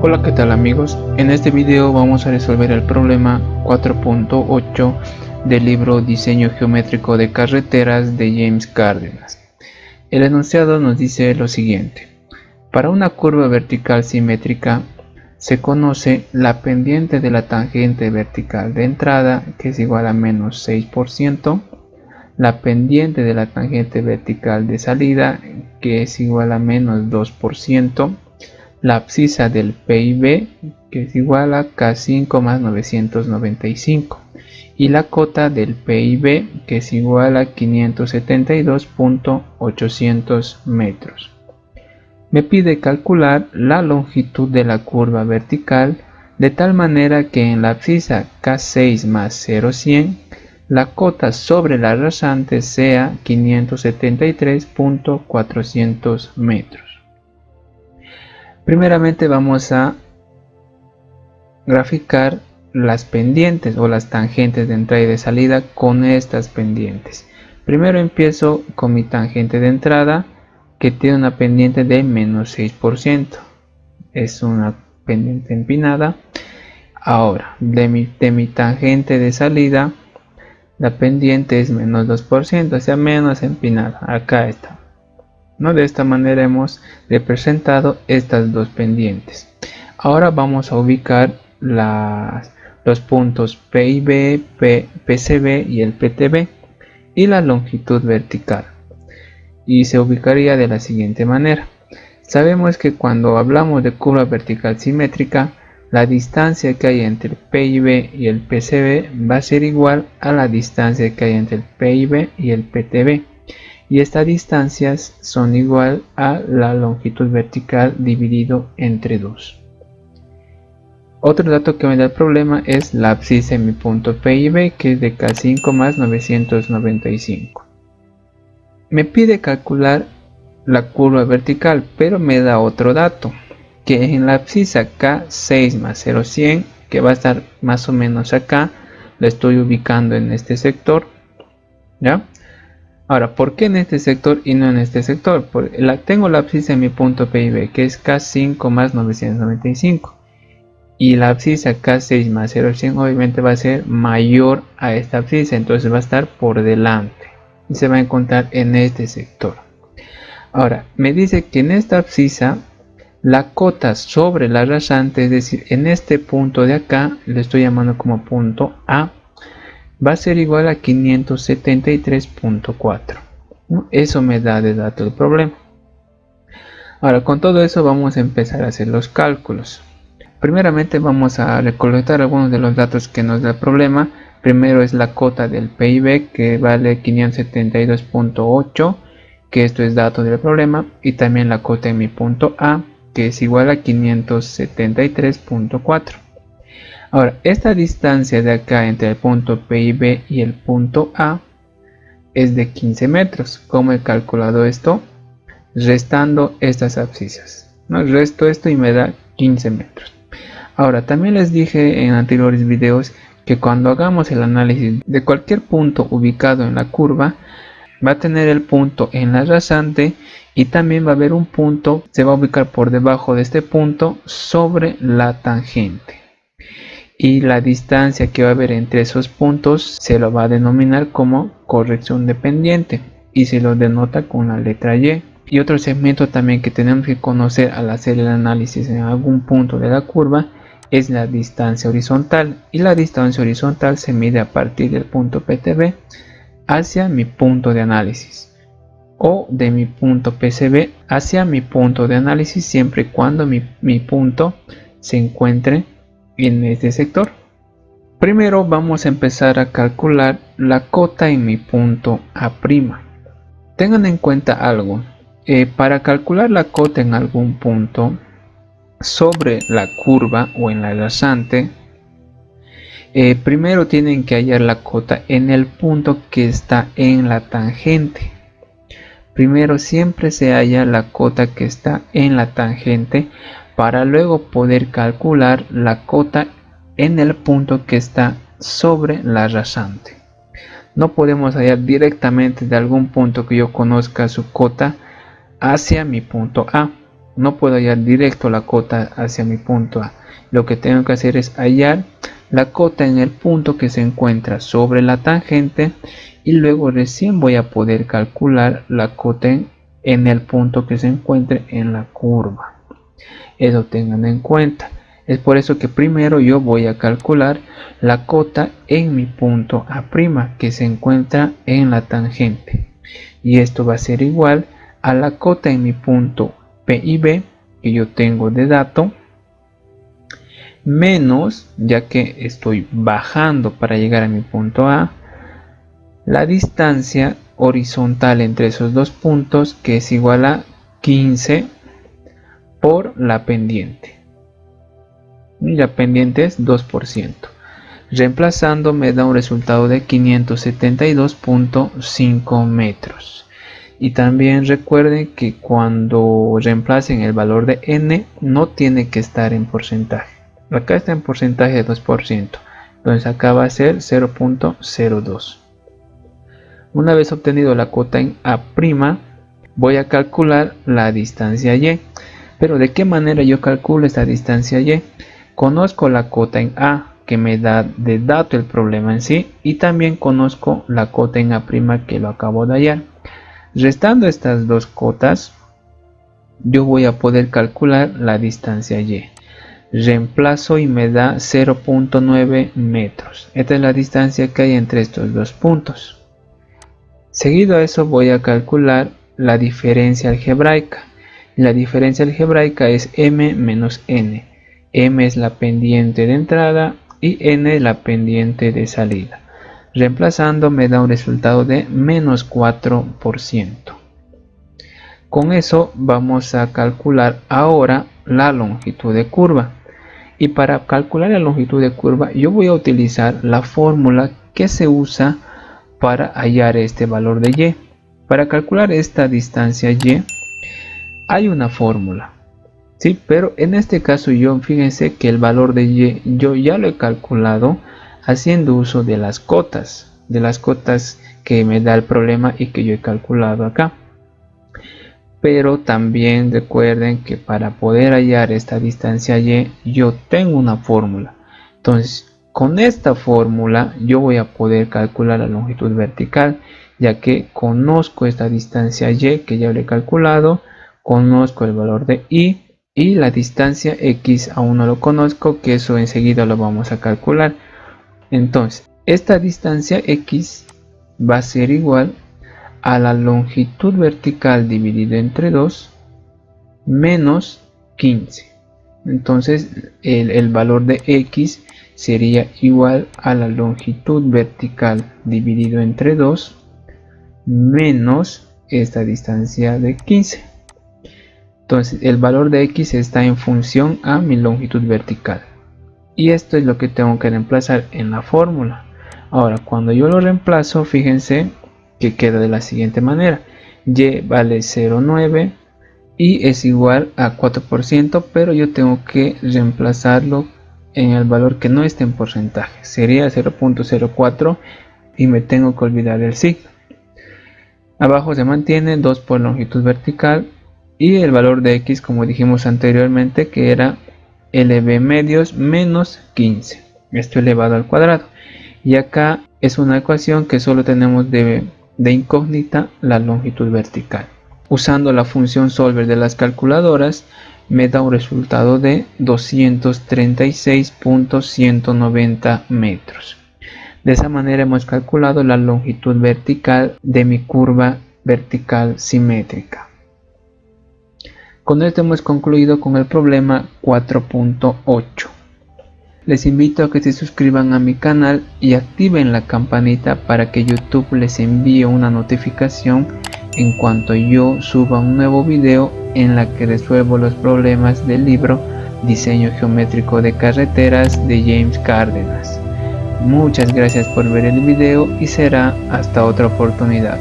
Hola, ¿qué tal amigos? En este video vamos a resolver el problema 4.8 del libro Diseño Geométrico de Carreteras de James Cárdenas. El enunciado nos dice lo siguiente: para una curva vertical simétrica se conoce la pendiente de la tangente vertical de entrada, que es igual a menos 6%, la pendiente de la tangente vertical de salida, que es igual a menos 2%, la abscisa del PIB, que es igual a K5 más 995, y la cota del PIB, que es igual a 572.800 metros. Me pide calcular la longitud de la curva vertical de tal manera que en la abscisa K6 más 0,100 la cota sobre la rasante sea 573.400 metros. Primeramente vamos a graficar las pendientes o las tangentes de entrada y de salida con estas pendientes. Primero empiezo con mi tangente de entrada, que tiene una pendiente de menos 6%. Es una pendiente empinada. Ahora, de mi tangente de salida, la pendiente es menos 2%, o sea, menos empinada. Acá está. De esta manera hemos representado estas dos pendientes. Ahora vamos a ubicar los puntos PIB, PCB y el PTB y la longitud vertical. Y se ubicaría de la siguiente manera. Sabemos que cuando hablamos de curva vertical simétrica, la distancia que hay entre el PIB y el PCB va a ser igual a la distancia que hay entre el PIB y el PTB. Y estas distancias son igual a la longitud vertical dividido entre 2. Otro dato que me da el problema es la abscisa en mi punto PIB, que es de K5 más 995. Me pide calcular la curva vertical, pero me da otro dato, que en la abscisa K6 más 0,100, que va a estar más o menos acá, la estoy ubicando en este sector, ¿ya? Ahora, ¿por qué en este sector y no en este sector? Porque tengo la abscisa en mi punto PIB, que es K5 más 995. Y la abscisa K6 más 0,100 obviamente va a ser mayor a esta abscisa, entonces va a estar por delante. Y se va a encontrar en este sector. Ahora, me dice que en esta abscisa, la cota sobre la rasante, es decir, en este punto de acá, le estoy llamando como punto A, va a ser igual a 573.4. Eso me da de dato el problema. Ahora, con todo eso vamos a empezar a hacer los cálculos. Primeramente vamos a recolectar algunos de los datos que nos da el problema. Primero es la cota del PIB, que vale 572.8, que esto es dato del problema, y también la cota en mi punto A, que es igual a 573.4. Ahora, esta distancia de acá entre el punto PIB y el punto A es de 15 metros. ¿Cómo he calculado esto? Restando estas abscisas. Resto esto y me da 15 metros. Ahora, también les dije en anteriores videos que cuando hagamos el análisis de cualquier punto ubicado en la curva, va a tener el punto en la rasante y también va a haber un punto, se va a ubicar por debajo de este punto sobre la tangente. Y la distancia que va a haber entre esos puntos se lo va a denominar como corrección de pendiente y se lo denota con la letra Y. Y otro segmento también que tenemos que conocer al hacer el análisis en algún punto de la curva es la distancia horizontal, y la distancia horizontal se mide a partir del punto PTB hacia mi punto de análisis, o de mi punto PCB hacia mi punto de análisis, siempre y cuando mi punto se encuentre en este sector. Primero vamos a empezar a calcular la cota en mi punto A'. Tengan en cuenta algo, para calcular la cota en algún punto sobre la curva o en la rasante, primero tienen que hallar la cota en el punto que está en la tangente. Primero siempre se halla la cota que está en la tangente para luego poder calcular la cota en el punto que está sobre la rasante. No podemos hallar directamente de algún punto que yo conozca su cota hacia mi punto A. no puedo hallar directo la cota hacia mi punto A. Lo que tengo que hacer es hallar la cota en el punto que se encuentra sobre la tangente y luego recién voy a poder calcular la cota en el punto que se encuentre en la curva. Eso tengan en cuenta. Es por eso que primero yo voy a calcular la cota en mi punto A' que se encuentra en la tangente. Y esto va a ser igual a la cota en mi punto P y B que yo tengo de dato, menos, ya que estoy bajando para llegar a mi punto A, la distancia horizontal entre esos dos puntos, que es igual a 15 por la pendiente. Y la pendiente es 2%. Reemplazando me da un resultado de 572.5 metros. Y también recuerden que cuando reemplacen el valor de n no tiene que estar en porcentaje. Acá está en porcentaje de 2%. Entonces acá va a ser 0.02. Una vez obtenido la cota en A', voy a calcular la distancia y. Pero ¿de qué manera yo calculo esta distancia y? Conozco la cota en A, que me da de dato el problema en sí, y también conozco la cota en A' que lo acabo de hallar. Restando estas dos cotas, yo voy a poder calcular la distancia y. Reemplazo y me da 0.9 metros. Esta es la distancia que hay entre estos dos puntos. Seguido a eso voy a calcular la diferencia algebraica. La diferencia algebraica es m menos n. M es la pendiente de entrada y n la pendiente de salida. Reemplazando me da un resultado de menos 4%. Con eso vamos a calcular ahora la longitud de curva. Y para calcular la longitud de curva yo voy a utilizar la fórmula que se usa para hallar este valor de y. Para calcular esta distancia y hay una fórmula. Sí, pero en este caso fíjense que el valor de y yo ya lo he calculado haciendo uso de las cotas que me da el problema y que yo he calculado acá. Pero también recuerden que para poder hallar esta distancia y yo tengo una fórmula. Entonces con esta fórmula yo voy a poder calcular la longitud vertical, ya que conozco esta distancia y que ya lo he calculado, conozco el valor de y la distancia x aún no lo conozco, que eso enseguida lo vamos a calcular. Entonces esta distancia x va a ser igual a la longitud vertical dividido entre 2 menos 15. Entonces el valor de x sería igual a la longitud vertical dividido entre 2 menos esta distancia de 15. Entonces el valor de x está en función a mi longitud vertical. Y esto es lo que tengo que reemplazar en la fórmula. Ahora cuando yo lo reemplazo, fíjense que queda de la siguiente manera. Y vale 0,9 y es igual a 4%, pero yo tengo que reemplazarlo en el valor que no esté en porcentaje. Sería 0.04 y me tengo que olvidar del signo. Abajo se mantiene 2 por longitud vertical y el valor de x, como dijimos anteriormente, que era LB medios menos 15. Esto elevado al cuadrado. Y acá es una ecuación que solo tenemos de incógnita la longitud vertical. Usando la función solver de las calculadoras me da un resultado de 236.190 metros. De esa manera hemos calculado la longitud vertical de mi curva vertical simétrica. Con esto hemos concluido con el problema 4.8. Les invito a que se suscriban a mi canal y activen la campanita para que YouTube les envíe una notificación en cuanto yo suba un nuevo video en la que resuelvo los problemas del libro Diseño Geométrico de Carreteras de James Cárdenas. Muchas gracias por ver el video y será hasta otra oportunidad.